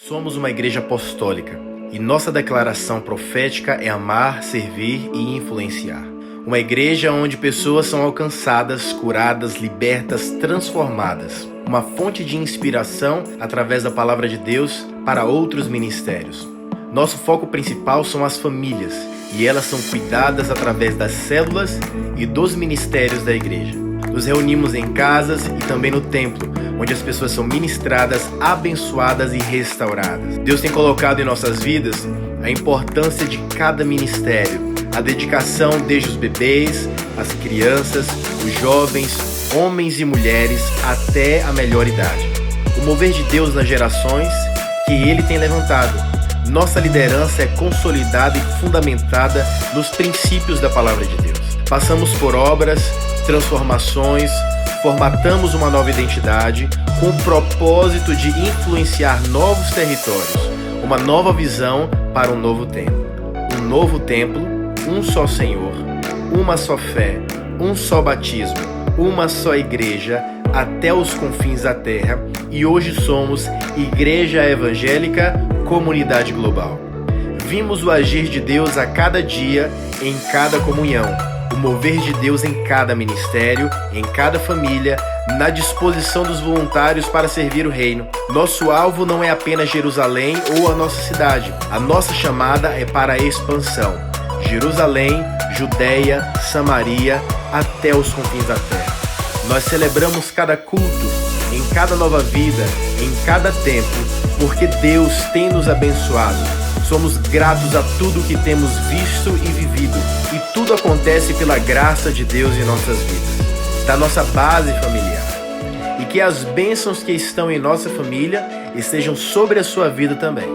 Somos uma igreja apostólica e nossa declaração profética é amar, servir e influenciar. Uma igreja onde pessoas são alcançadas, curadas, libertas, transformadas. Uma fonte de inspiração através da palavra de Deus para outros ministérios. Nosso foco principal são as famílias e elas são cuidadas através das células e dos ministérios da igreja. Nos reunimos em casas e também no templo, onde as pessoas são ministradas, abençoadas e restauradas. Deus tem colocado em nossas vidas a importância de cada ministério, a dedicação desde os bebês, as crianças, os jovens, homens e mulheres até a melhor idade. O mover de Deus nas gerações que Ele tem levantado. Nossa liderança é consolidada e fundamentada nos princípios da palavra de Deus. Passamos por obras, transformações, formatamos uma nova identidade com o propósito de influenciar novos territórios, uma nova visão para um novo tempo. Um novo templo, um só Senhor, uma só fé, um só batismo, uma só igreja até os confins da terra, e hoje somos Igreja Evangélica Comunidade Global. Vimos o agir de Deus a cada dia, em cada comunhão, o mover de Deus em cada ministério, em cada família, na disposição dos voluntários para servir o reino. Nosso alvo não é apenas Jerusalém ou a nossa cidade. A nossa chamada é para a expansão. Jerusalém, Judeia, Samaria, até os confins da terra. Nós celebramos cada culto, em cada nova vida, em cada tempo, porque Deus tem nos abençoado. Somos gratos a tudo que temos visto e vivido, e tudo acontece pela graça de Deus em nossas vidas, da nossa base familiar. E que as bênçãos que estão em nossa família estejam sobre a sua vida também.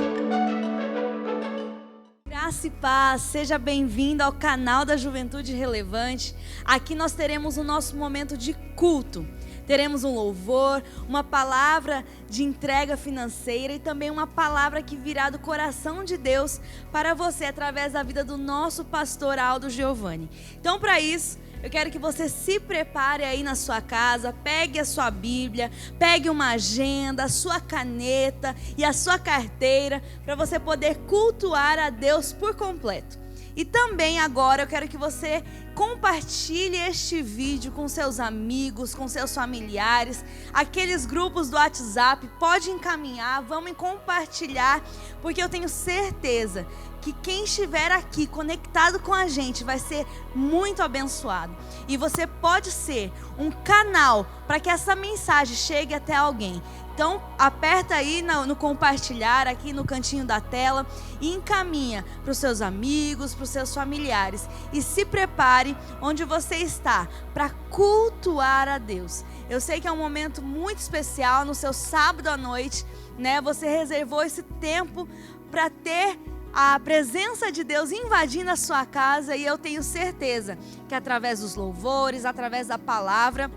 Graça e paz, seja bem-vindo ao canal da Juventude Relevante. Aqui nós teremos o nosso momento de culto. Teremos um louvor, uma palavra de entrega financeira e também uma palavra que virá do coração de Deus para você através da vida do nosso pastor Aldo Giovanni. Então, para isso, eu quero que você se prepare aí na sua casa, pegue a sua Bíblia, pegue uma agenda, a sua caneta e a sua carteira para você poder cultuar a Deus por completo. E também agora eu quero que você compartilhe este vídeo com seus amigos, com seus familiares, aqueles grupos do WhatsApp, pode encaminhar, vamos compartilhar, porque eu tenho certeza que quem estiver aqui conectado com a gente vai ser muito abençoado. E você pode ser um canal para que essa mensagem chegue até alguém. Então, aperta aí no compartilhar, aqui no cantinho da tela, e encaminha para os seus amigos, para os seus familiares. E se prepare onde você está para cultuar a Deus. Eu sei que é um momento muito especial no seu sábado à noite, né? Você reservou esse tempo para ter a presença de Deus invadindo a sua casa, e eu tenho certeza que através dos louvores, através da palavra,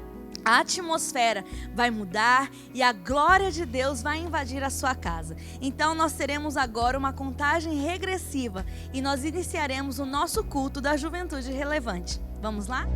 a atmosfera vai mudar e a glória de Deus vai invadir a sua casa. Então nós teremos agora uma contagem regressiva e nós iniciaremos o nosso culto da Juventude Relevante. Vamos lá?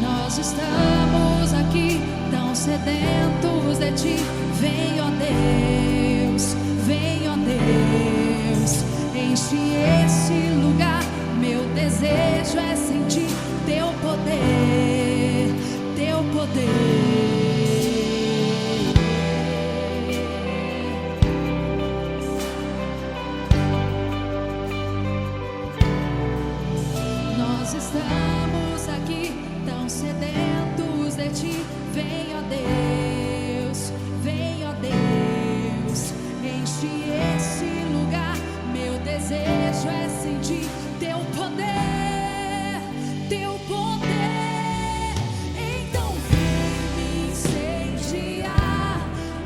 Nós estamos aqui tão sedentos de ti. Vem, ó Deus, enche esse lugar. Meu desejo é sentir teu poder, teu poder. Nós estamos aqui tão sedentos de ti. Vem, ó Deus, enche esse lugar. Meu desejo é sentir teu poder, teu poder. Então vem me incendiar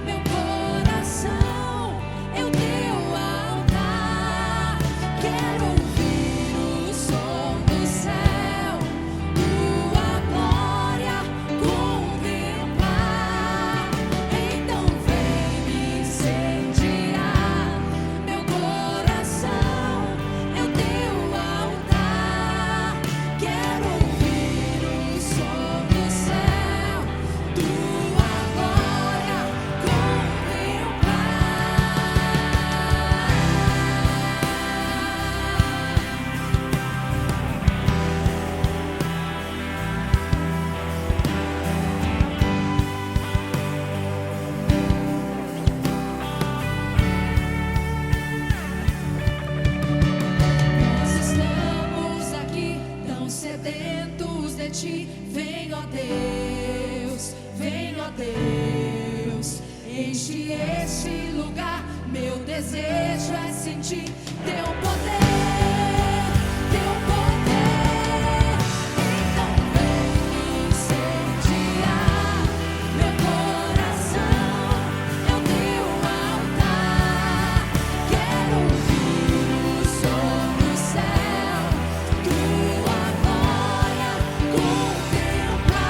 meu coração, é o teu altar. Quero ouvir o som do céu, tua glória contemplar. Então vem me incendiar meu coração, é o teu altar. Quero ouvir o som do céu, tua glória Nós estamos aqui tão sedentos de ti. Vem, ó Deus, enche este lugar. Meu desejo é sentir teu poder, teu poder. Então vem me incendiar meu coração, é o teu altar. Quero ouvir o som do céu, tua glória contemplar.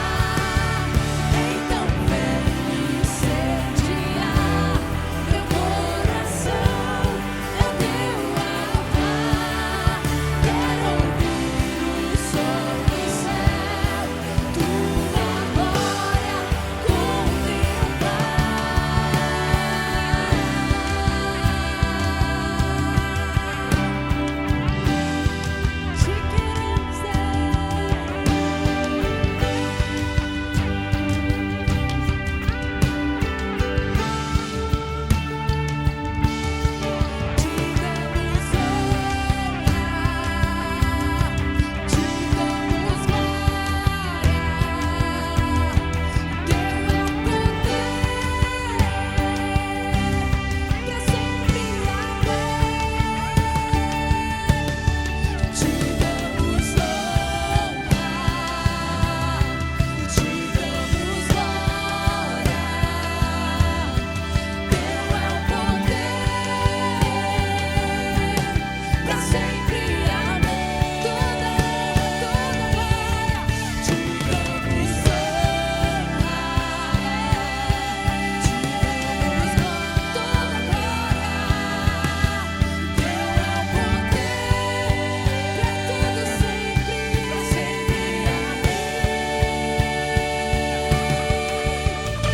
Então vem me incendiar meu coração, é o teu altar. Quero ouvir o som do céu, tua glória contemplar. Te queremos,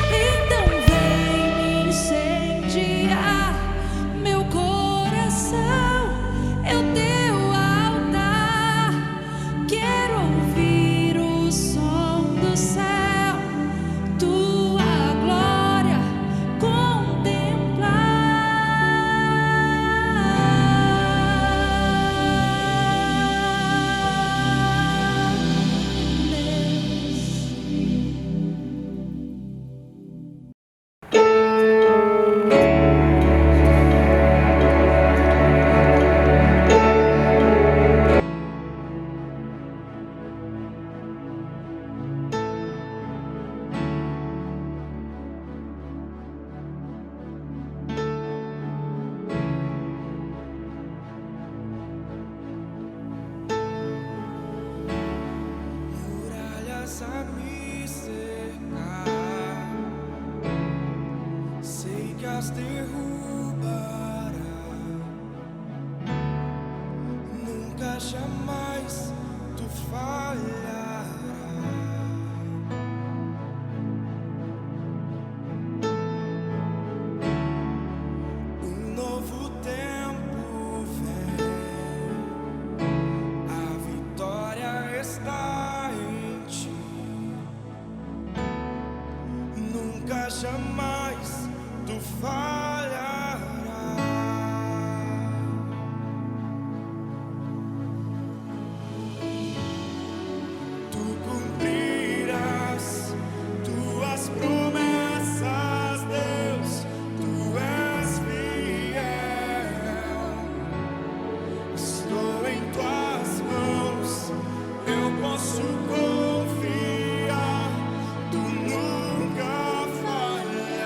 então vem me incendiar meu coração, é o teu altar. Quero ouvir o som do céu, tua glória Muralhas a me cercar, sei que as derrubará. Nunca jamais tu falharás. Um novo tempo vem, a vitória está em ti. nunca jamais tu falharás. Tu cumprirás tuas promessas, Deus, tu és fiel. Estou em tuas mãos, eu posso confiar, tu nunca falharás.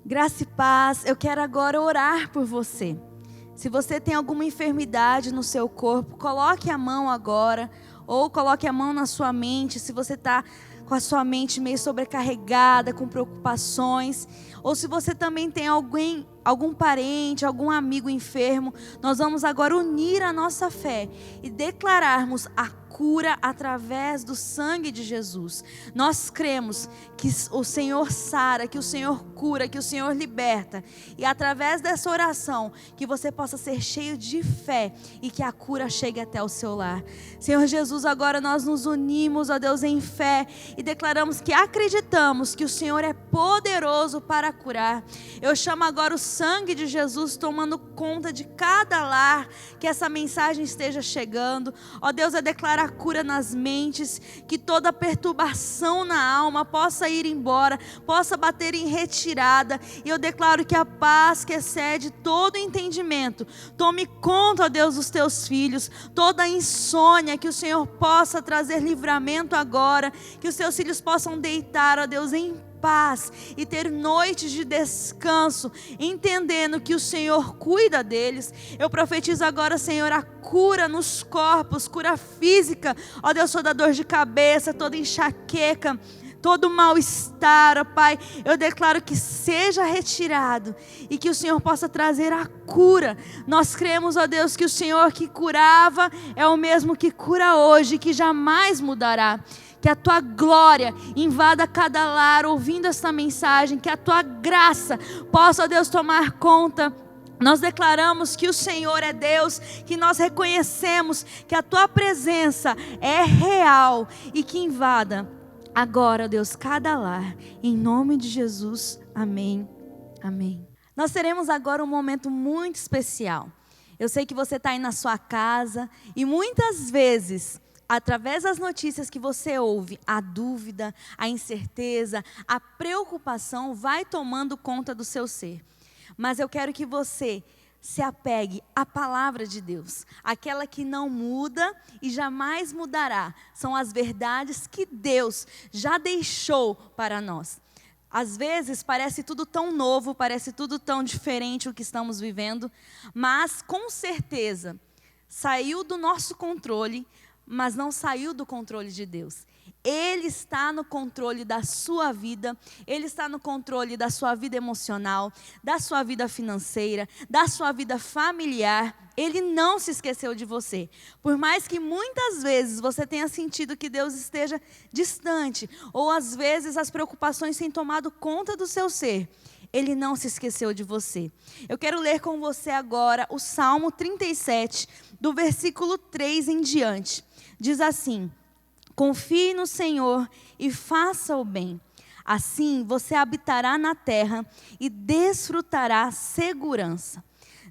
Graça e paz, eu quero agora orar por você. Se você tem alguma enfermidade no seu corpo, coloque a mão agora, ou coloque a mão na sua mente, se você está com a sua mente meio sobrecarregada, com preocupações, ou se você também tem algum parente, algum amigo enfermo, nós vamos agora unir a nossa fé e declararmos a cura através do sangue de Jesus. Nós cremos que o Senhor sara, que o Senhor cura, que o Senhor liberta. E através dessa oração, que você possa ser cheio de fé e que a cura chegue até o seu lar. Senhor Jesus, agora nós nos unimos, ó Deus, em fé e declaramos que acreditamos que o Senhor é poderoso para curar. Eu chamo agora o sangue de Jesus tomando conta de cada lar, que essa mensagem esteja chegando. Ó Deus, eu declaro a cura nas mentes, que toda perturbação na alma possa ir embora, possa bater em retirada, e eu declaro que a paz que excede todo entendimento tome conta, ó Deus, dos teus filhos. Toda insônia, que o Senhor possa trazer livramento agora, que os teus filhos possam deitar, ó Deus, em paz e ter noites de descanso, entendendo que o Senhor cuida deles. Eu profetizo agora, Senhor, a cura nos corpos, cura física, ó Deus, toda dor de cabeça, toda enxaqueca, todo mal-estar, ó Pai, eu declaro que seja retirado e que o Senhor possa trazer a cura. Nós cremos, ó Deus, que o Senhor que curava é o mesmo que cura hoje, que jamais mudará. Que a tua glória invada cada lar ouvindo esta mensagem, que a tua graça possa, ó Deus, tomar conta. Nós declaramos que o Senhor é Deus, que nós reconhecemos que a tua presença é real e que invada agora, ó Deus, cada lar, em nome de Jesus, amém, amém. Nós teremos agora um momento muito especial. Eu sei que você está aí na sua casa e muitas vezes, através das notícias que você ouve, a dúvida, a incerteza, a preocupação vai tomando conta do seu ser. Mas eu quero que você se apegue à palavra de Deus, aquela que não muda e jamais mudará. São as verdades que Deus já deixou para nós. Às vezes parece tudo tão novo, parece tudo tão diferente o que estamos vivendo, mas com certeza saiu do nosso controle, mas não saiu do controle de Deus. Ele está no controle da sua vida, Ele está no controle da sua vida emocional, da sua vida financeira, da sua vida familiar. Ele não se esqueceu de você. Por mais que muitas vezes você tenha sentido que Deus esteja distante, ou às vezes as preocupações tenham tomado conta do seu ser, Ele não se esqueceu de você. Eu quero ler com você agora o Salmo 37, do versículo 3 em diante. Diz assim: confie no Senhor e faça o bem. Assim você habitará na terra e desfrutará segurança.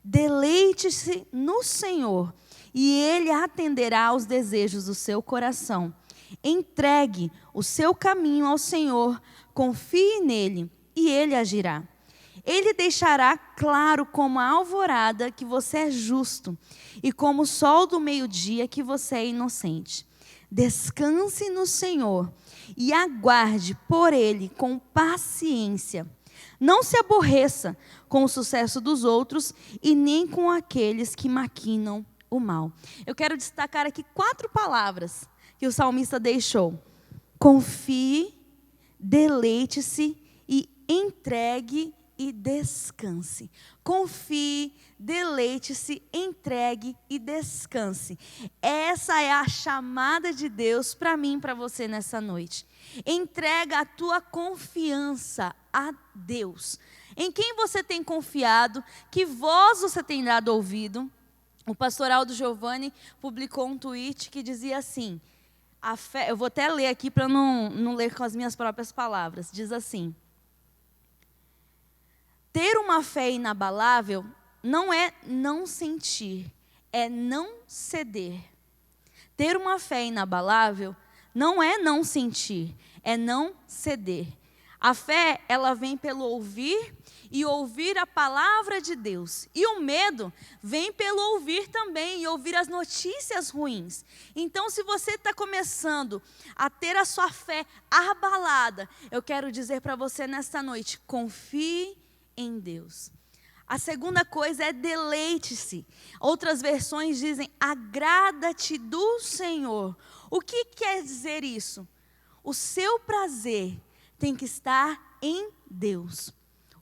Deleite-se no Senhor e Ele atenderá aos desejos do seu coração. Entregue o seu caminho ao Senhor, confie nele e Ele agirá. Ele deixará claro como a alvorada que você é justo e como o sol do meio-dia que você é inocente. Descanse no Senhor e aguarde por Ele com paciência. Não se aborreça com o sucesso dos outros e nem com aqueles que maquinam o mal. Eu quero destacar aqui 4 palavras que o salmista deixou: confie, deleite-se e entregue e descanse. Confie, deleite-se, entregue e descanse. Essa é a chamada de Deus para mim e para você nessa noite. Entrega a tua confiança a Deus. Em quem você tem confiado? Que voz você tem dado ouvido? O pastor Aldo Giovanni publicou um tweet que dizia assim: a fé, eu vou até ler aqui para não ler com as minhas próprias palavras. Diz assim: ter uma fé inabalável não é não sentir, é não ceder. Ter uma fé inabalável não é não sentir, é não ceder. A fé, ela vem pelo ouvir e ouvir a palavra de Deus. E o medo vem pelo ouvir também e ouvir as notícias ruins. Então, se você está começando a ter a sua fé abalada, eu quero dizer para você nesta noite: confie em Deus. A segunda coisa é deleite-se. Outras versões dizem agrada-te do Senhor. O que quer dizer isso? O seu prazer tem que estar em Deus.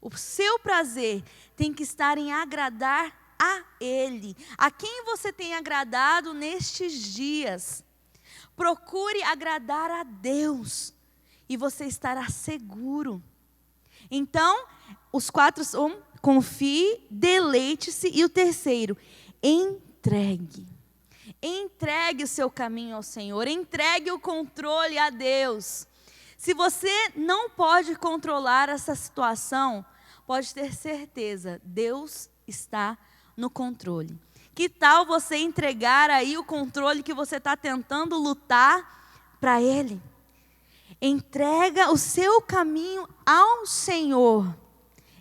O seu prazer tem que estar em agradar a Ele. A quem você tem agradado nestes dias? Procure agradar a Deus e você estará seguro. Então, os 4 são confie, deleite-se e o terceiro, entregue. Entregue o seu caminho ao Senhor, entregue o controle a Deus. Se você não pode controlar essa situação, pode ter certeza, Deus está no controle. Que tal você entregar aí o controle que você está tentando lutar para Ele? Entrega o seu caminho ao Senhor.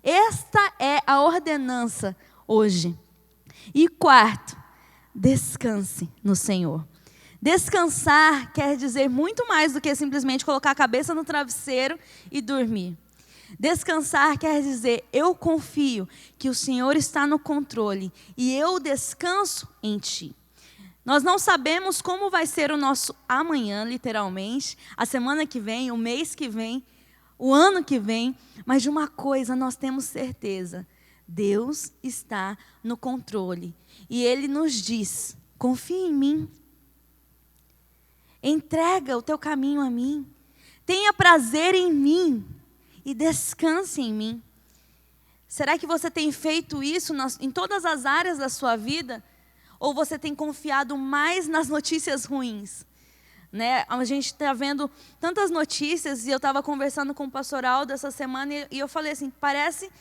Esta é a ordenança hoje. E 4, descanse no Senhor. Descansar quer dizer muito mais do que simplesmente colocar a cabeça no travesseiro e dormir. Descansar quer dizer, eu confio que o Senhor está no controle e eu descanso em Ti. Nós não sabemos como vai ser o nosso amanhã, literalmente, a semana que vem, o mês que vem, o ano que vem, mas de uma coisa nós temos certeza, Deus está no controle. E Ele nos diz, confia em mim, entrega o teu caminho a mim, tenha prazer em mim e descanse em mim. Será que você tem feito isso em todas as áreas da sua vida? Ou você tem confiado mais nas notícias ruins? Né? A gente está vendo tantas notícias, e eu estava conversando com o pastor Aldo essa semana, e eu falei assim, parece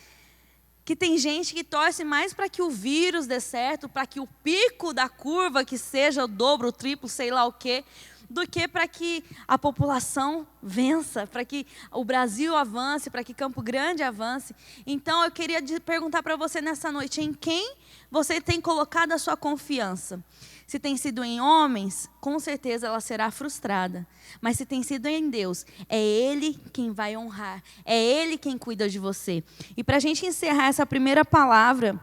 que tem gente que torce mais para que o vírus dê certo, para que o pico da curva que seja o dobro, o triplo, sei lá o quê, do que para que a população vença, para que o Brasil avance, para que Campo Grande avance. Então eu queria perguntar para você nessa noite, em quem você tem colocado a sua confiança? Se tem sido em homens, com certeza ela será frustrada. Mas se tem sido em Deus, é Ele quem vai honrar. É Ele quem cuida de você. E para a gente encerrar essa primeira palavra,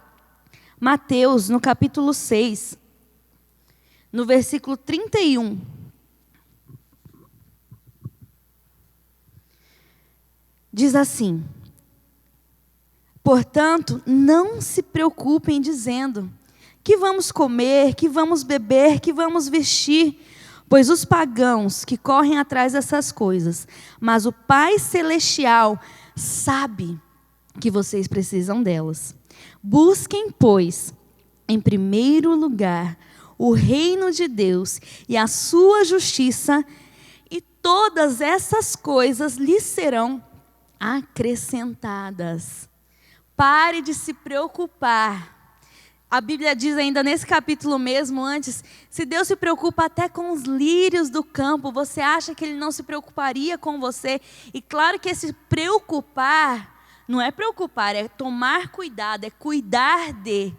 Mateus, no capítulo 6, no versículo 31. Diz assim, portanto, não se preocupem dizendo, que vamos comer, que vamos beber, que vamos vestir, pois os pagãos que correm atrás dessas coisas, mas o Pai Celestial sabe que vocês precisam delas. Busquem, pois, em primeiro lugar, o reino de Deus e a sua justiça, e todas essas coisas lhes serão acrescentadas. Pare de se preocupar. A Bíblia diz ainda nesse capítulo mesmo, antes, se Deus se preocupa até com os lírios do campo, você acha que Ele não se preocuparia com você? E claro que esse preocupar, não é preocupar, é tomar cuidado, é cuidar de.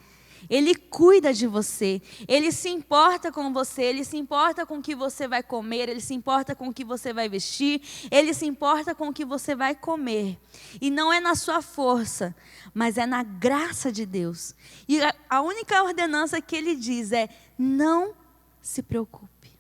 Ele cuida de você, Ele se importa com você, Ele se importa com o que você vai comer, Ele se importa com o que você vai vestir, Ele se importa com o que você vai comer. E não é na sua força, mas é na graça de Deus. E a única ordenança que Ele diz é, não se preocupe,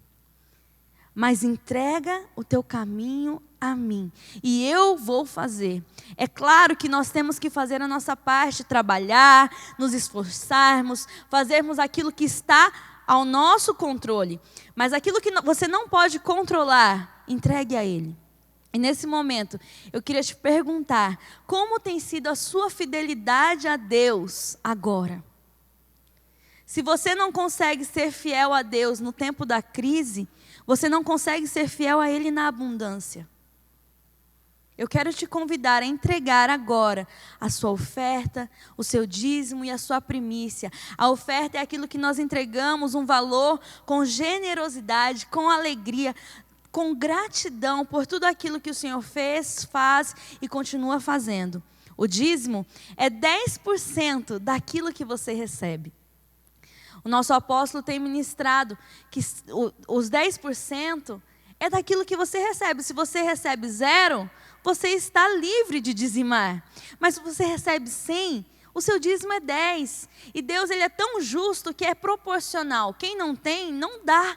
mas entrega o teu caminho a mim, e eu vou fazer. É claro que nós temos que fazer a nossa parte, trabalhar, nos esforçarmos, fazermos aquilo que está ao nosso controle. Mas aquilo que você não pode controlar, entregue a Ele. E nesse momento, eu queria te perguntar, como tem sido a sua fidelidade a Deus agora? Se você não consegue ser fiel a Deus no tempo da crise, você não consegue ser fiel a Ele na abundância. Eu quero te convidar a entregar agora a sua oferta, o seu dízimo e a sua primícia. A oferta é aquilo que nós entregamos, um valor com generosidade, com alegria, com gratidão por tudo aquilo que o Senhor fez, faz e continua fazendo. O dízimo é 10% daquilo que você recebe. O nosso apóstolo tem ministrado que os 10% é daquilo que você recebe. Se você recebe 0, você está livre de dizimar. Mas se você recebe 100, o seu dízimo é 10. E Deus, ele é tão justo que é proporcional. Quem não tem, não dá.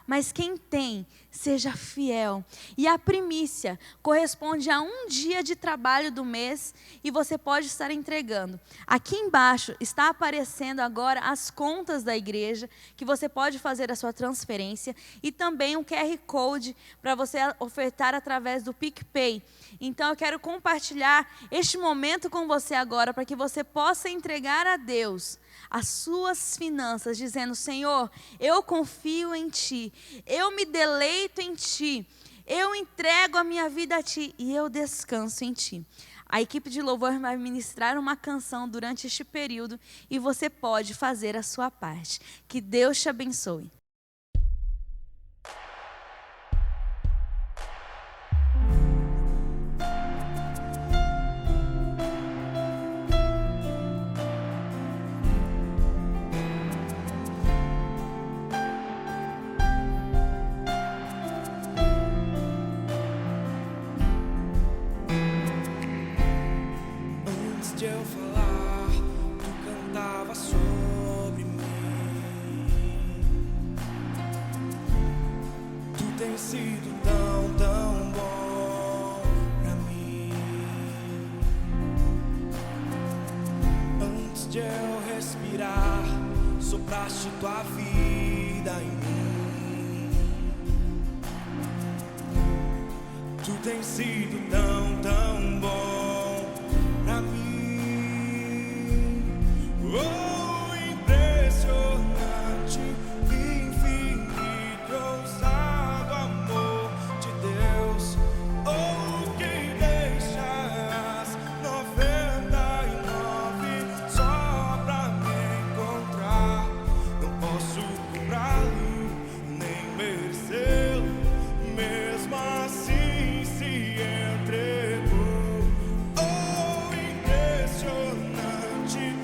Mas quem tem, seja fiel. E a primícia corresponde a 1 dia de trabalho do mês e você pode estar entregando. Aqui embaixo está aparecendo agora as contas da igreja, que você pode fazer a sua transferência, e também um QR Code para você ofertar através do PicPay. Então eu quero compartilhar este momento com você agora, para que você possa entregar a Deus as suas finanças, dizendo: Senhor, eu confio em Ti, eu me deleito em Ti, eu entrego a minha vida a Ti e eu descanso em Ti. A equipe de louvor vai ministrar uma canção durante este período e você pode fazer a sua parte. Que Deus te abençoe. De eu falar, tu cantava sobre mim. Tu tens sido tão, tão bom pra mim. Antes de eu respirar, sopraste tua vida em mim. Tu tens sido tão, tão bom pra mim. Oh, impressionante, infinito, ousado amor de Deus. Oh, que deixas 99 só pra me encontrar. Não posso comprá-lo, nem merecê-lo, mesmo assim se entregou. Oh, impressionante,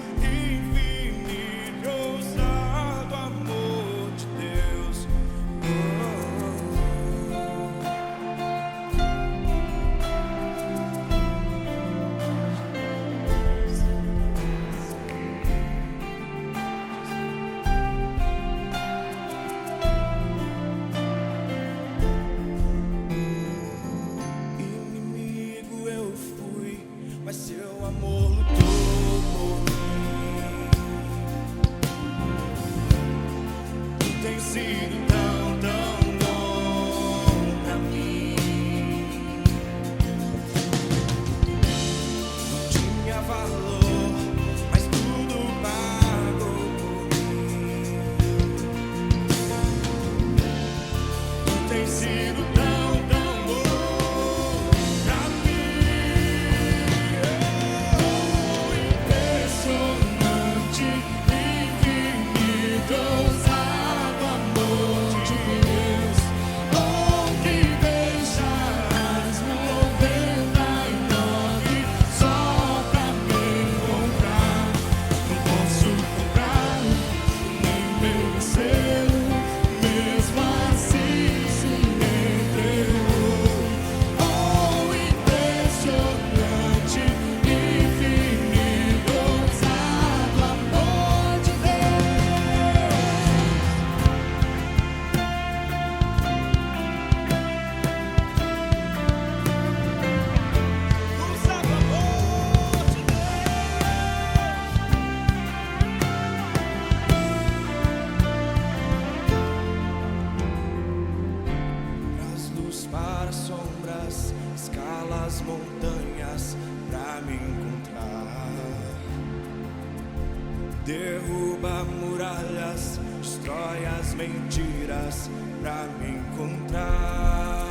seu amor lutou por mim. Tu tens sido tão, tão bom pra mim. Não tinha valor, mas tudo pagou por mim. Tu tens sido tão, tão bom pra mim. Montanhas pra me encontrar. Derruba muralhas, destrói as mentiras pra me encontrar.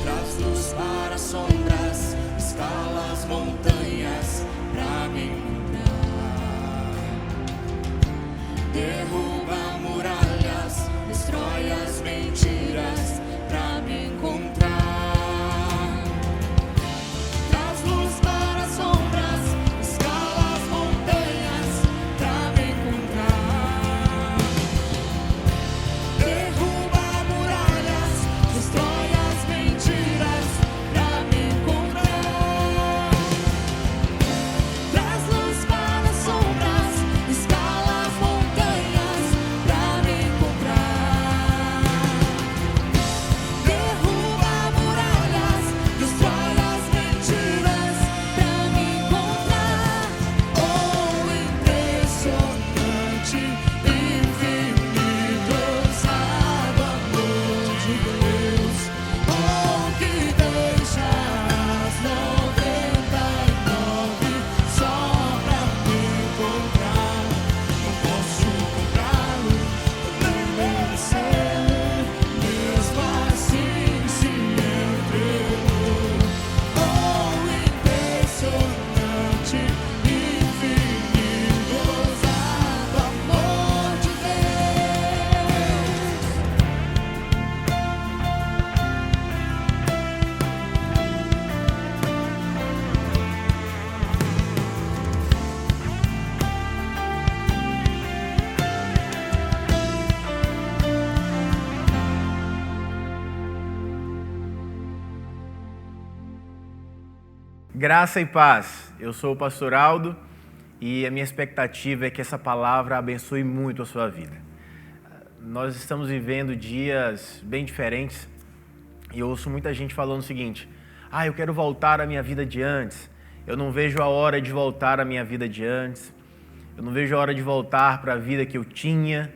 Traz luz para as sombras, escala as montanhas pra me encontrar. Derruba muralhas, destrói as mentiras pra me encontrar. Derruba muralhas, destrói as mentiras. Graça e paz. Eu sou o pastor Aldo e a minha expectativa é que essa palavra abençoe muito a sua vida. Nós estamos vivendo dias bem diferentes e eu ouço muita gente falando o seguinte: eu quero voltar à minha vida de antes. Eu não vejo a hora de voltar à minha vida de antes. Eu não vejo a hora de voltar para a vida que eu tinha.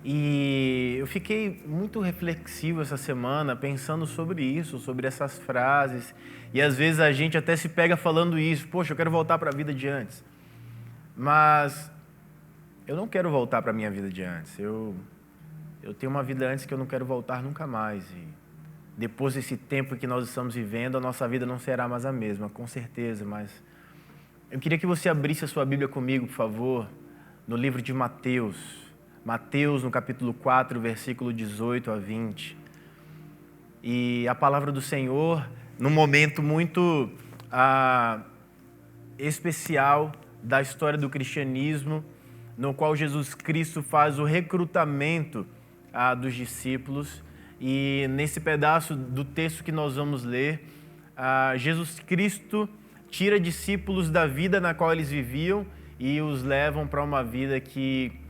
E eu fiquei muito reflexivo essa semana pensando sobre isso, sobre essas frases. E às vezes a gente até se pega falando isso: poxa, eu quero voltar para a vida de antes. Mas eu não quero voltar para a minha vida de antes. Eu tenho uma vida antes que eu não quero voltar nunca mais. E depois desse tempo que nós estamos vivendo, a nossa vida não será mais a mesma, com certeza. Mas eu queria que você abrisse a sua Bíblia comigo, por favor, no livro de Mateus. Mateus, no capítulo 4, versículo 18 a 20. E a palavra do Senhor, num momento muito especial da história do cristianismo, no qual Jesus Cristo faz o recrutamento dos discípulos. E nesse pedaço do texto que nós vamos ler, Jesus Cristo tira discípulos da vida na qual eles viviam e os levam para uma vida que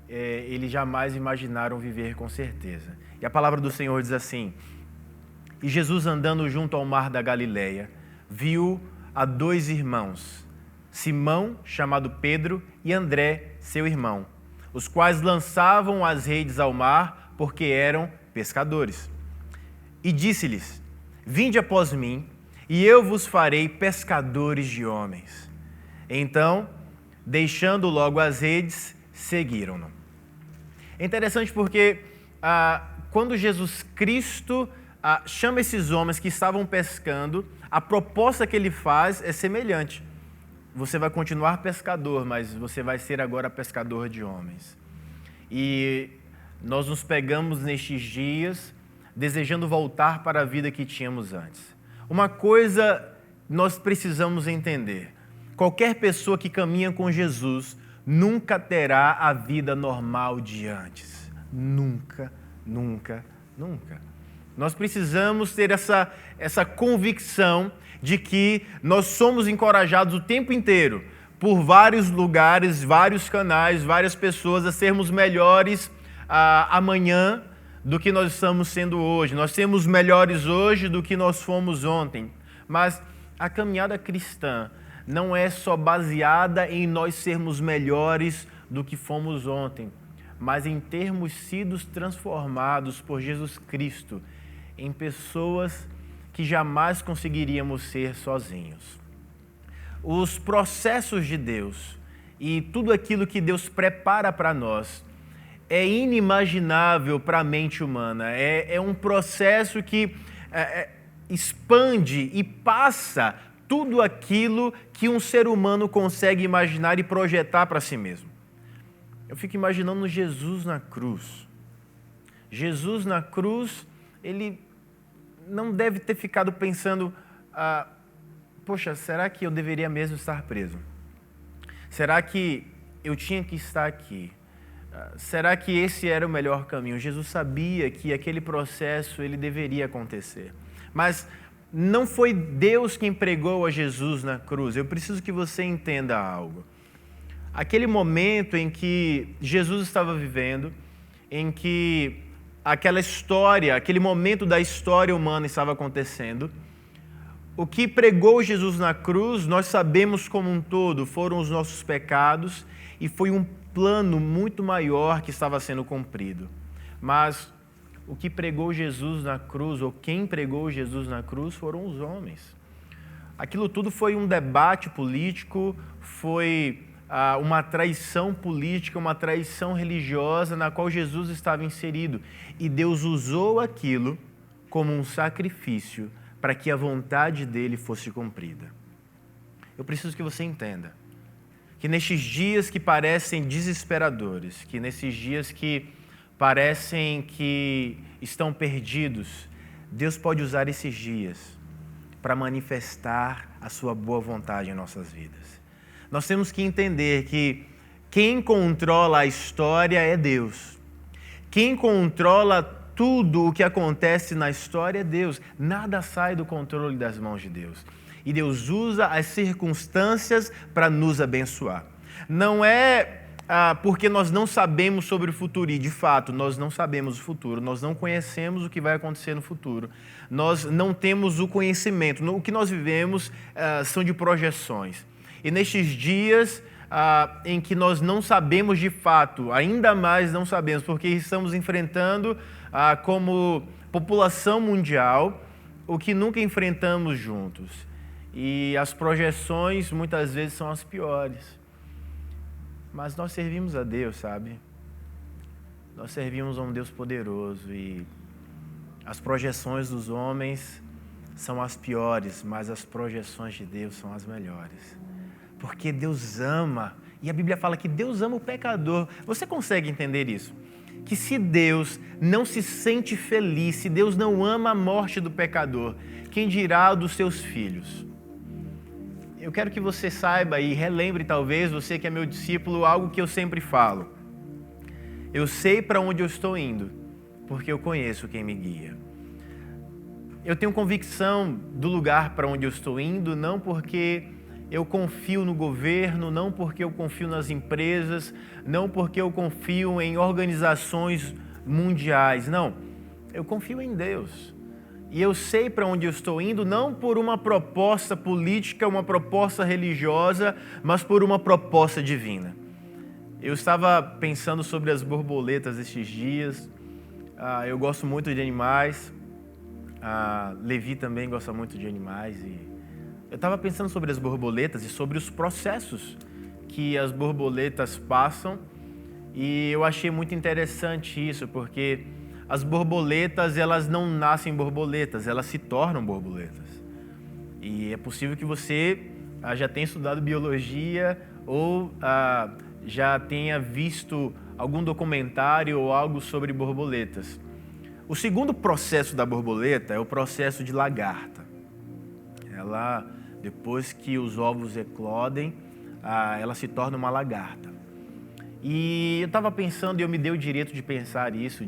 eles jamais imaginaram viver, com certeza. E a palavra do Senhor diz assim: E Jesus, andando junto ao mar da Galileia, viu a dois irmãos, Simão, chamado Pedro, e André, seu irmão, os quais lançavam as redes ao mar, porque eram pescadores. E disse-lhes: Vinde após mim, e eu vos farei pescadores de homens. Então, deixando logo as redes, seguiram-no. É interessante porque quando Jesus Cristo chama esses homens que estavam pescando, a proposta que ele faz é semelhante. Você vai continuar pescador, mas você vai ser agora pescador de homens. E nós nos pegamos nestes dias desejando voltar para a vida que tínhamos antes. Uma coisa nós precisamos entender: qualquer pessoa que caminha com Jesus nunca terá a vida normal de antes. Nunca, nunca, nunca. Nós precisamos ter essa convicção de que nós somos encorajados o tempo inteiro por vários lugares, vários canais, várias pessoas a sermos melhores amanhã do que nós estamos sendo hoje. Nós somos melhores hoje do que nós fomos ontem. Mas a caminhada cristã não é só baseada em nós sermos melhores do que fomos ontem, mas em termos sido transformados por Jesus Cristo em pessoas que jamais conseguiríamos ser sozinhos. Os processos de Deus e tudo aquilo que Deus prepara para nós é inimaginável para a mente humana. É um processo que expande e passa tudo aquilo que um ser humano consegue imaginar e projetar para si mesmo. Eu fico imaginando Jesus na cruz. Jesus na cruz, ele não deve ter ficado pensando: poxa, será que eu deveria mesmo estar preso? Será que eu tinha que estar aqui? Será que esse era o melhor caminho? Jesus sabia que aquele processo ele deveria acontecer. Mas não foi Deus quem pregou a Jesus na cruz. Eu preciso que você entenda algo. Aquele momento em que Jesus estava vivendo, em que aquela história, aquele momento da história humana estava acontecendo, o que pregou Jesus na cruz, nós sabemos como um todo, foram os nossos pecados e foi um plano muito maior que estava sendo cumprido. Mas o que pregou Jesus na cruz, ou quem pregou Jesus na cruz, foram os homens. Aquilo tudo foi um debate político, foi uma traição política, uma traição religiosa na qual Jesus estava inserido. E Deus usou aquilo como um sacrifício para que a vontade dele fosse cumprida. Eu preciso que você entenda que nestes dias que parecem desesperadores, que nesses dias que parecem que estão perdidos, Deus pode usar esses dias para manifestar a sua boa vontade em nossas vidas. Nós temos que entender que quem controla a história é Deus. Quem controla tudo o que acontece na história é Deus. Nada sai do controle das mãos de Deus. E Deus usa as circunstâncias para nos abençoar. Não é porque nós não sabemos sobre o futuro, e de fato nós não sabemos o futuro, nós não conhecemos o que vai acontecer no futuro, nós não temos o conhecimento, o que nós vivemos são de projeções. E nestes dias em que nós não sabemos de fato, ainda mais não sabemos, porque estamos enfrentando como população mundial o que nunca enfrentamos juntos. E as projeções muitas vezes são as piores. Mas nós servimos a Deus, sabe? Nós servimos a um Deus poderoso e as projeções dos homens são as piores, mas as projeções de Deus são as melhores. Porque Deus ama, e a Bíblia fala que Deus ama o pecador. Você consegue entender isso? Que se Deus não se sente feliz, se Deus não ama a morte do pecador, quem dirá dos seus filhos? Eu quero que você saiba e relembre, talvez, você que é meu discípulo, algo que eu sempre falo. Eu sei para onde eu estou indo, porque eu conheço quem me guia. Eu tenho convicção do lugar para onde eu estou indo, não porque eu confio no governo, não porque eu confio nas empresas, não porque eu confio em organizações mundiais, não. Eu confio em Deus. E eu sei para onde eu estou indo, não por uma proposta política, uma proposta religiosa, mas por uma proposta divina. Eu estava pensando sobre as borboletas estes dias. Eu gosto muito de animais. Levi também gosta muito de animais. E eu estava pensando sobre as borboletas e sobre os processos que as borboletas passam. E eu achei muito interessante isso, porque as borboletas, elas não nascem borboletas, elas se tornam borboletas. E é possível que você já tenha estudado biologia ou já tenha visto algum documentário ou algo sobre borboletas. O segundo processo da borboleta é o processo de lagarta. Ela, depois que os ovos eclodem, ela se torna uma lagarta. E eu estava pensando, e eu me dei o direito de pensar isso,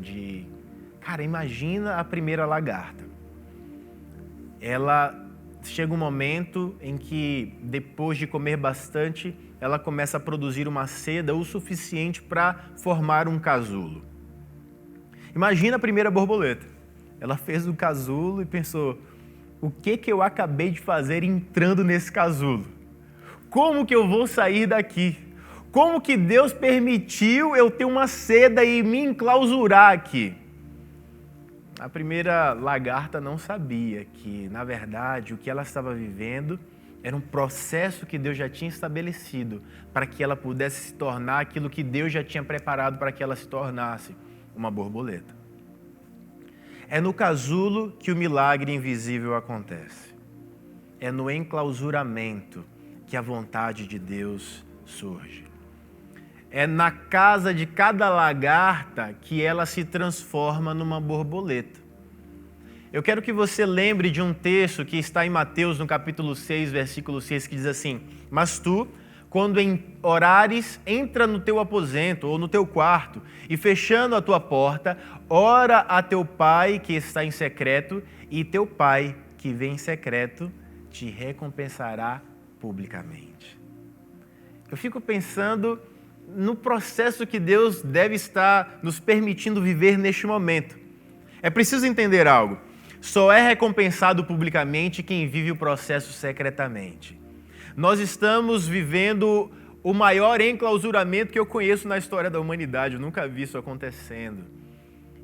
cara, imagina a primeira lagarta. Ela chega um momento em que, depois de comer bastante, ela começa a produzir uma seda o suficiente para formar um casulo. Imagina a primeira borboleta. Ela fez o casulo e pensou, o que eu acabei de fazer entrando nesse casulo? Como que eu vou sair daqui? Como que Deus permitiu eu ter uma seda e me enclausurar aqui? A primeira lagarta não sabia que, na verdade, o que ela estava vivendo era um processo que Deus já tinha estabelecido para que ela pudesse se tornar aquilo que Deus já tinha preparado para que ela se tornasse, uma borboleta. É no casulo que o milagre invisível acontece. É no enclausuramento que a vontade de Deus surge. É na casa de cada lagarta que ela se transforma numa borboleta. Eu quero que você lembre de um texto que está em Mateus, no capítulo 6, versículo 6, que diz assim: mas tu, quando orares, entra no teu aposento ou no teu quarto e fechando a tua porta, ora a teu pai que está em secreto, e teu pai que vem em secreto te recompensará publicamente. Eu fico pensando no processo que Deus deve estar nos permitindo viver neste momento. É preciso entender algo. Só é recompensado publicamente quem vive o processo secretamente. Nós estamos vivendo o maior enclausuramento que eu conheço na história da humanidade. Eu nunca vi isso acontecendo.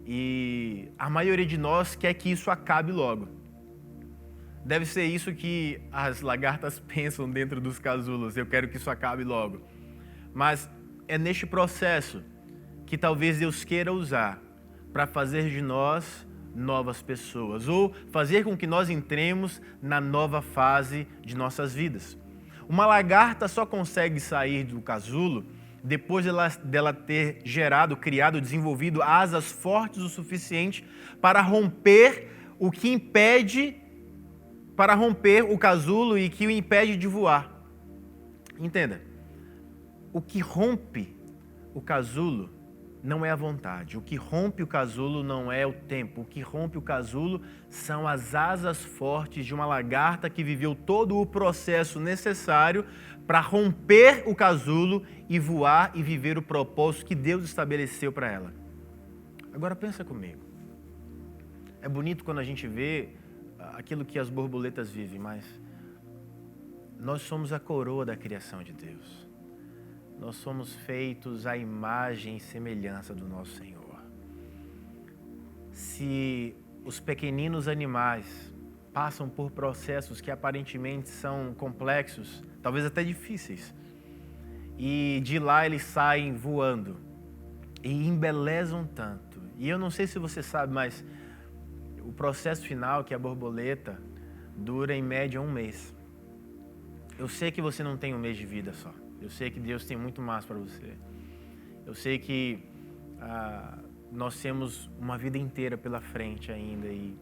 E a maioria de nós quer que isso acabe logo. Deve ser isso que as lagartas pensam dentro dos casulos. Eu quero que isso acabe logo. Mas é neste processo que talvez Deus queira usar para fazer de nós novas pessoas, ou fazer com que nós entremos na nova fase de nossas vidas. Uma lagarta só consegue sair do casulo depois dela ter gerado, criado, desenvolvido asas fortes o suficiente para romper o que impede, para romper o casulo e que o impede de voar. Entenda. O que rompe o casulo não é a vontade. O que rompe o casulo não é o tempo. O que rompe o casulo são as asas fortes de uma lagarta que viveu todo o processo necessário para romper o casulo e voar e viver o propósito que Deus estabeleceu para ela. Agora pensa comigo. É bonito quando a gente vê aquilo que as borboletas vivem, mas nós somos a coroa da criação de Deus. Nós somos feitos à imagem e semelhança do nosso Senhor. Se os pequeninos animais passam por processos que aparentemente são complexos, talvez até difíceis, e de lá eles saem voando e embelezam tanto. E eu não sei se você sabe, mas o processo final, que é a borboleta, dura em média 1 mês. Eu sei que você não tem 1 mês de vida só. Eu sei que Deus tem muito mais para você. Eu sei que nós temos uma vida inteira pela frente ainda e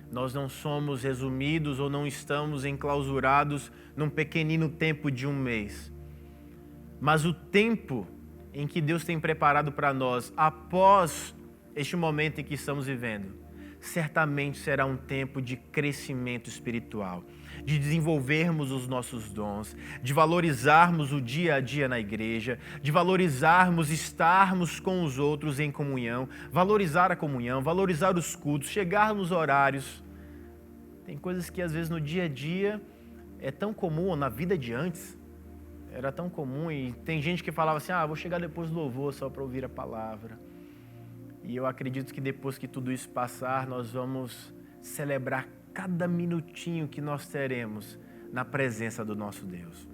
nós não somos resumidos ou não estamos enclausurados num pequenino tempo de 1 mês. Mas o tempo em que Deus tem preparado para nós após este momento em que estamos vivendo, certamente será um tempo de crescimento espiritual, de desenvolvermos os nossos dons, de valorizarmos o dia a dia na igreja, de valorizarmos estarmos com os outros em comunhão, valorizar a comunhão, valorizar os cultos, chegar nos horários. Tem coisas que às vezes no dia a dia é tão comum, ou na vida de antes era tão comum, e tem gente que falava assim, vou chegar depois do louvor só para ouvir a palavra. E eu acredito que depois que tudo isso passar, nós vamos celebrar cada minutinho que nós teremos na presença do nosso Deus.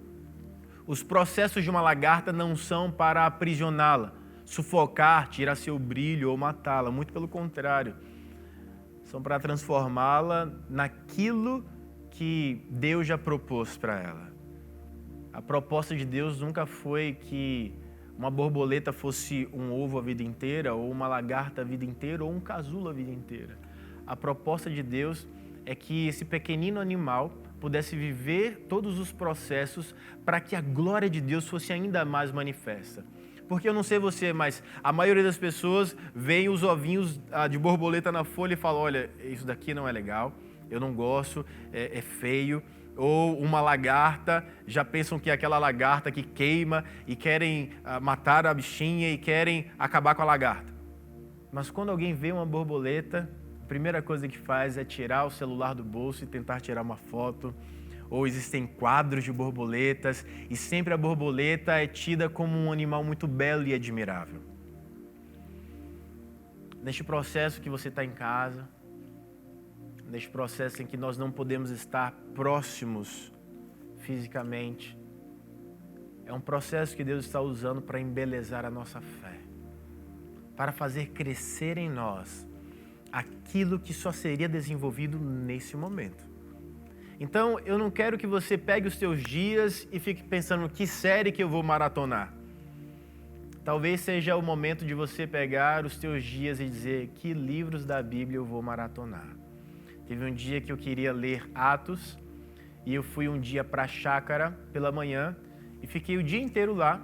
Os processos de uma lagarta não são para aprisioná-la, sufocar, tirar seu brilho ou matá-la. Muito pelo contrário. São para transformá-la naquilo que Deus já propôs para ela. A proposta de Deus nunca foi que uma borboleta fosse um ovo a vida inteira, ou uma lagarta a vida inteira, ou um casulo a vida inteira. A proposta de Deus é que esse pequenino animal pudesse viver todos os processos para que a glória de Deus fosse ainda mais manifesta. Porque eu não sei você, mas a maioria das pessoas vê os ovinhos de borboleta na folha e fala, olha, isso daqui não é legal, eu não gosto, é feio. Ou uma lagarta, já pensam que é aquela lagarta que queima e querem matar a bichinha e querem acabar com a lagarta. Mas quando alguém vê uma borboleta, a primeira coisa que faz é tirar o celular do bolso e tentar tirar uma foto. Ou existem quadros de borboletas e sempre a borboleta é tida como um animal muito belo e admirável. Neste processo que você está em casa, neste processo em que nós não podemos estar próximos fisicamente, é um processo que Deus está usando para embelezar a nossa fé, para fazer crescer em nós aquilo que só seria desenvolvido nesse momento. Então, eu não quero que você pegue os seus dias e fique pensando que série que eu vou maratonar. Talvez seja o momento de você pegar os seus dias e dizer que livros da Bíblia eu vou maratonar. Teve um dia que eu queria ler Atos e eu fui um dia para a chácara pela manhã e fiquei o dia inteiro lá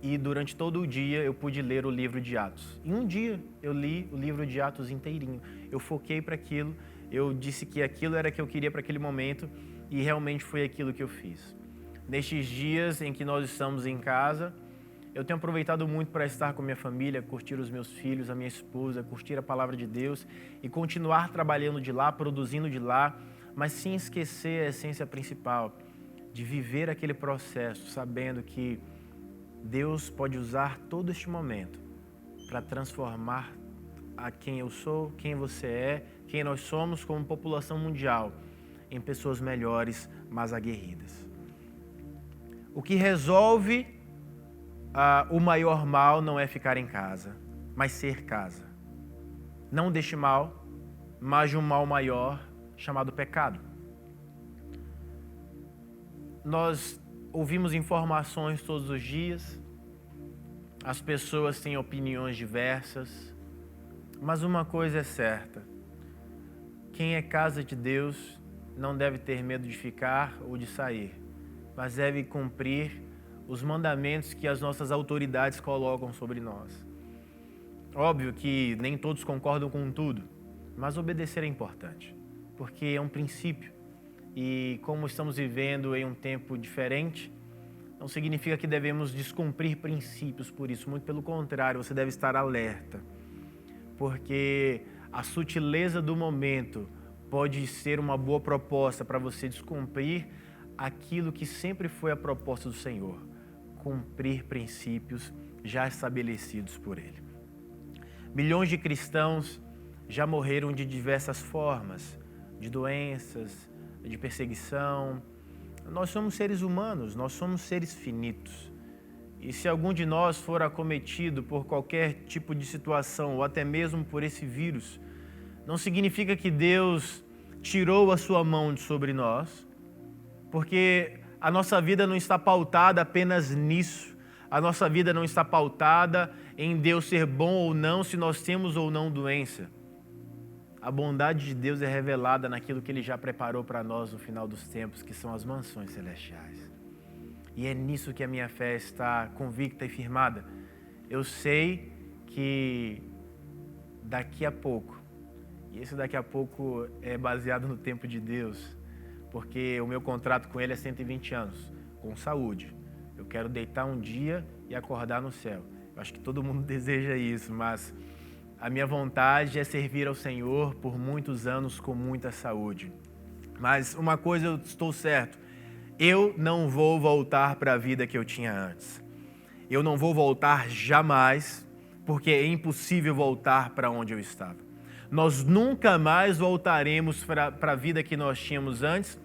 e durante todo o dia eu pude ler o livro de Atos. Em um dia eu li o livro de Atos inteirinho. Eu foquei para aquilo, eu disse que aquilo era que eu queria para aquele momento e realmente foi aquilo que eu fiz. Nestes dias em que nós estamos em casa, eu tenho aproveitado muito para estar com minha família, curtir os meus filhos, a minha esposa, curtir a palavra de Deus e continuar trabalhando de lá, produzindo de lá, mas sem esquecer a essência principal, de viver aquele processo, sabendo que Deus pode usar todo este momento para transformar a quem eu sou, quem você é, quem nós somos como população mundial, em pessoas melhores, mas aguerridas. O que resolve o maior mal não é ficar em casa, mas ser casa. Não deste mal, mas de um mal maior chamado pecado. Nós ouvimos informações todos os dias, as pessoas têm opiniões diversas, mas uma coisa é certa: quem é casa de Deus não deve ter medo de ficar ou de sair, mas deve cumprir os mandamentos que as nossas autoridades colocam sobre nós. Óbvio que nem todos concordam com tudo, mas obedecer é importante, porque é um princípio. E como estamos vivendo em um tempo diferente, não significa que devemos descumprir princípios por isso. Muito pelo contrário, você deve estar alerta, porque a sutileza do momento pode ser uma boa proposta para você descumprir aquilo que sempre foi a proposta do Senhor, cumprir princípios já estabelecidos por Ele. Milhões de cristãos já morreram de diversas formas, de doenças, de perseguição. Nós somos seres humanos, nós somos seres finitos. E se algum de nós for acometido por qualquer tipo de situação, ou até mesmo por esse vírus, não significa que Deus tirou a sua mão de sobre nós, porque a nossa vida não está pautada apenas nisso. A nossa vida não está pautada em Deus ser bom ou não, se nós temos ou não doença. A bondade de Deus é revelada naquilo que Ele já preparou para nós no final dos tempos, que são as mansões celestiais. E é nisso que a minha fé está convicta e firmada. Eu sei que daqui a pouco, e esse daqui a pouco é baseado no tempo de Deus, porque o meu contrato com Ele é 120 anos, com saúde. Eu quero deitar um dia e acordar no céu. Eu acho que todo mundo deseja isso, mas a minha vontade é servir ao Senhor por muitos anos com muita saúde. Mas uma coisa eu estou certo, eu não vou voltar para a vida que eu tinha antes. Eu não vou voltar jamais, porque é impossível voltar para onde eu estava. Nós nunca mais voltaremos para a vida que nós tínhamos antes,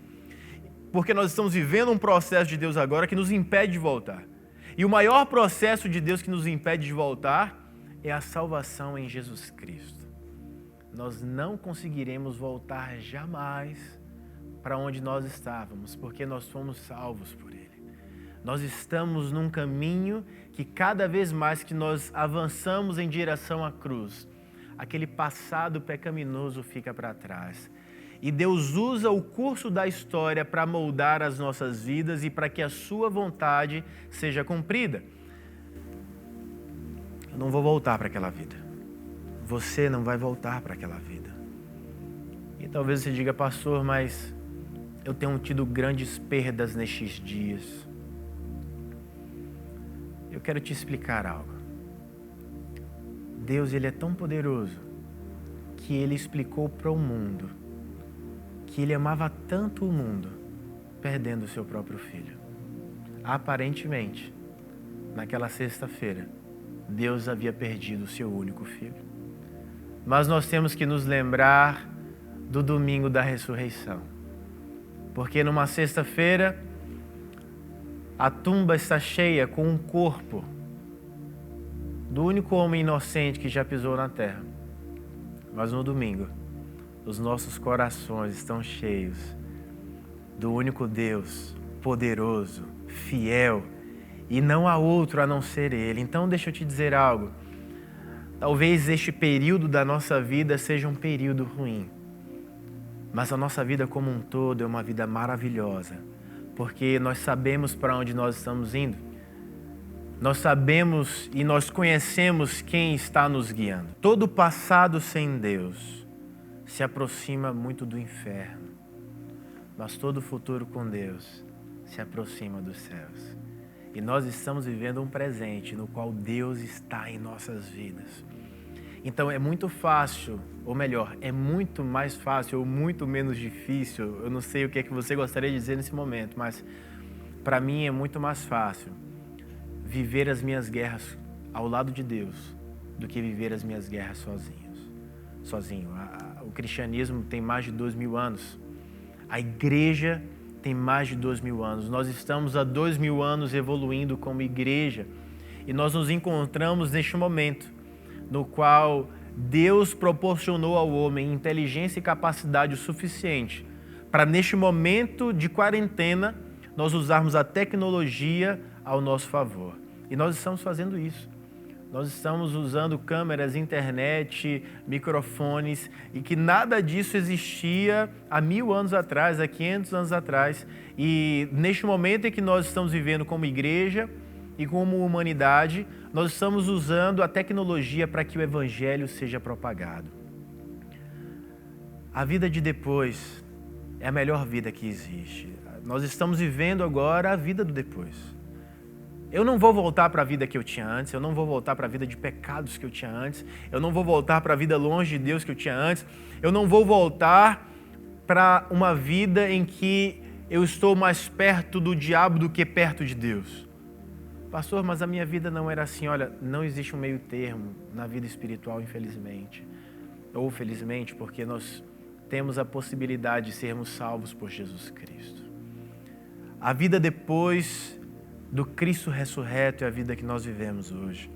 porque nós estamos vivendo um processo de Deus agora que nos impede de voltar. E o maior processo de Deus que nos impede de voltar é a salvação em Jesus Cristo. Nós não conseguiremos voltar jamais para onde nós estávamos, porque nós fomos salvos por Ele. Nós estamos num caminho que cada vez mais que nós avançamos em direção à cruz, aquele passado pecaminoso fica para trás. E Deus usa o curso da história para moldar as nossas vidas e para que a sua vontade seja cumprida. Eu não vou voltar para aquela vida. Você não vai voltar para aquela vida. E talvez você diga, pastor, mas eu tenho tido grandes perdas nestes dias. Eu quero te explicar algo. Deus, Ele é tão poderoso que Ele explicou para o mundo que Ele amava tanto o mundo, perdendo o seu próprio filho. Aparentemente, naquela sexta-feira, Deus havia perdido o seu único filho. Mas nós temos que nos lembrar do domingo da ressurreição. Porque numa sexta-feira, a tumba está cheia com um corpo do único homem inocente que já pisou na terra. Mas no domingo, os nossos corações estão cheios do único Deus, poderoso, fiel, e não há outro a não ser Ele. Então deixa eu te dizer algo. Talvez este período da nossa vida seja um período ruim, mas a nossa vida como um todo é uma vida maravilhosa, porque nós sabemos para onde nós estamos indo. Nós sabemos e nós conhecemos quem está nos guiando. Todo passado sem Deus se aproxima muito do inferno, mas todo futuro com Deus se aproxima dos céus. E nós estamos vivendo um presente no qual Deus está em nossas vidas. Então é muito fácil, ou melhor, é muito mais fácil ou muito menos difícil, eu não sei o que é que você gostaria de dizer nesse momento, mas para mim é muito mais fácil viver as minhas guerras ao lado de Deus do que viver as minhas guerras sozinho. O cristianismo tem mais de 2000 anos. A igreja tem mais de 2000 anos. Nós estamos há 2000 anos evoluindo como igreja e nós nos encontramos neste momento no qual Deus proporcionou ao homem inteligência e capacidade o suficiente para, neste momento de quarentena, nós usarmos a tecnologia ao nosso favor. E nós estamos fazendo isso. Nós estamos usando câmeras, internet, microfones, e que nada disso existia há 1000 anos atrás, há 500 anos atrás. E neste momento em que nós estamos vivendo como igreja, e como humanidade, nós estamos usando a tecnologia para que o evangelho seja propagado. A vida de depois é a melhor vida que existe. Nós estamos vivendo agora a vida do depois. Eu não vou voltar para a vida que eu tinha antes, eu não vou voltar para a vida de pecados que eu tinha antes, eu não vou voltar para a vida longe de Deus que eu tinha antes, eu não vou voltar para uma vida em que eu estou mais perto do diabo do que perto de Deus. Pastor, mas a minha vida não era assim. Olha, não existe um meio termo na vida espiritual, infelizmente. Ou felizmente, porque nós temos a possibilidade de sermos salvos por Jesus Cristo. A vida depois do Cristo ressurreto é a vida que nós vivemos hoje.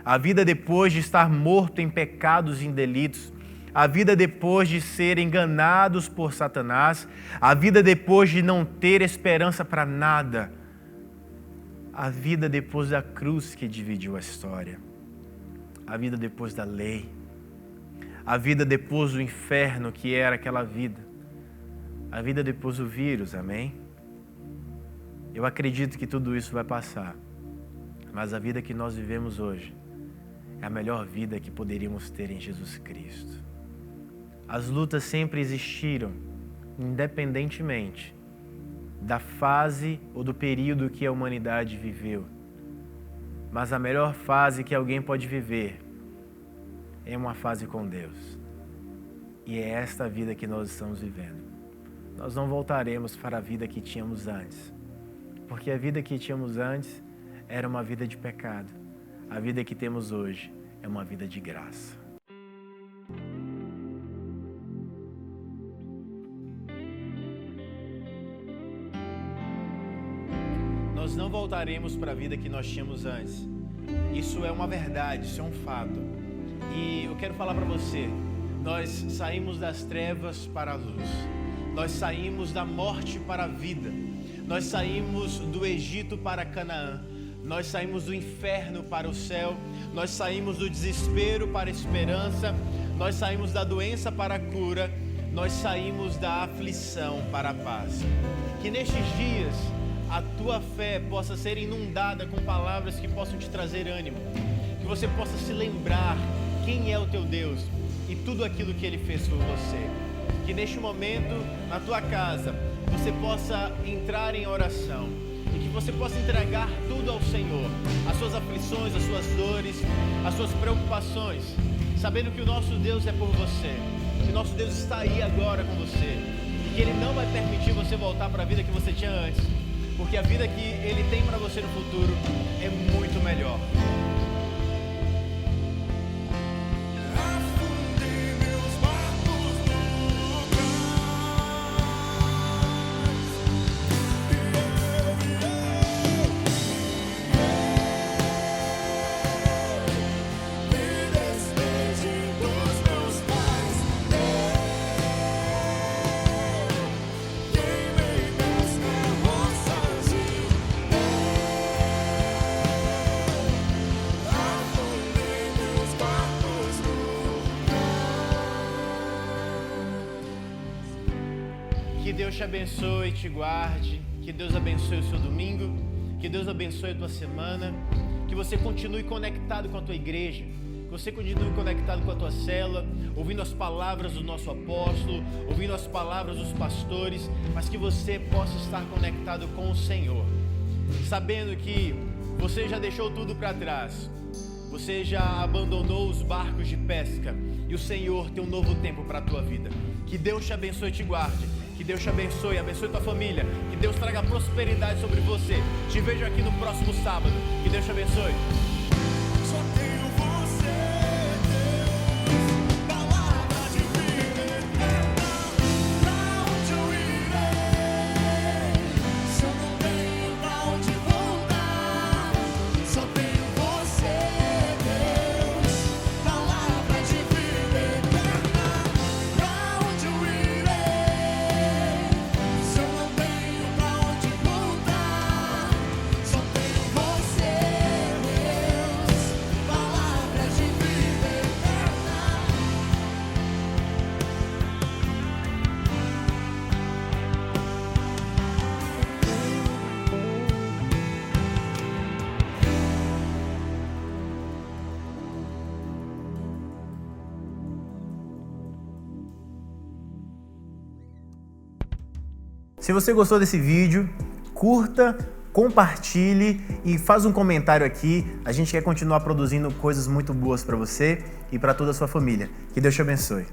A vida depois de estar morto em pecados e em delitos. A vida depois de ser enganados por Satanás. A vida depois de não ter esperança para nada. A vida depois da cruz que dividiu a história. A vida depois da lei. A vida depois do inferno que era aquela vida. A vida depois do vírus, amém? Eu acredito que tudo isso vai passar. Mas a vida que nós vivemos hoje é a melhor vida que poderíamos ter em Jesus Cristo. As lutas sempre existiram, independentemente da fase ou do período que a humanidade viveu. Mas a melhor fase que alguém pode viver é uma fase com Deus. E é esta vida que nós estamos vivendo. Nós não voltaremos para a vida que tínhamos antes. Porque a vida que tínhamos antes era uma vida de pecado. A vida que temos hoje é uma vida de graça. Nós não voltaremos para a vida que nós tínhamos antes. Isso é uma verdade, isso é um fato. E eu quero falar para você, nós saímos das trevas para a luz. Nós saímos da morte para a vida. Nós saímos do Egito para Canaã. Nós saímos do inferno para o céu. Nós saímos do desespero para a esperança. Nós saímos da doença para a cura. Nós saímos da aflição para a paz. Que nestes dias a tua fé possa ser inundada com palavras que possam te trazer ânimo. Que você possa se lembrar quem é o teu Deus e tudo aquilo que Ele fez por você. Que neste momento, na tua casa, você possa entrar em oração e que você possa entregar tudo ao Senhor, as suas aflições, as suas dores, as suas preocupações, sabendo que o nosso Deus é por você, que o nosso Deus está aí agora com você e que Ele não vai permitir você voltar para a vida que você tinha antes, porque a vida que Ele tem para você no futuro é muito melhor. Que Deus te abençoe e te guarde, que Deus abençoe o seu domingo, que Deus abençoe a tua semana, que você continue conectado com a tua igreja, que você continue conectado com a tua célula, ouvindo as palavras do nosso apóstolo, ouvindo as palavras dos pastores, mas que você possa estar conectado com o Senhor, sabendo que você já deixou tudo para trás, você já abandonou os barcos de pesca e o Senhor tem um novo tempo para a tua vida. Que Deus te abençoe e te guarde. Que Deus te abençoe, abençoe tua família. Que Deus traga prosperidade sobre você. Te vejo aqui no próximo sábado. Que Deus te abençoe. Se você gostou desse vídeo, curta, compartilhe e faz um comentário aqui. A gente quer continuar produzindo coisas muito boas para você e para toda a sua família. Que Deus te abençoe.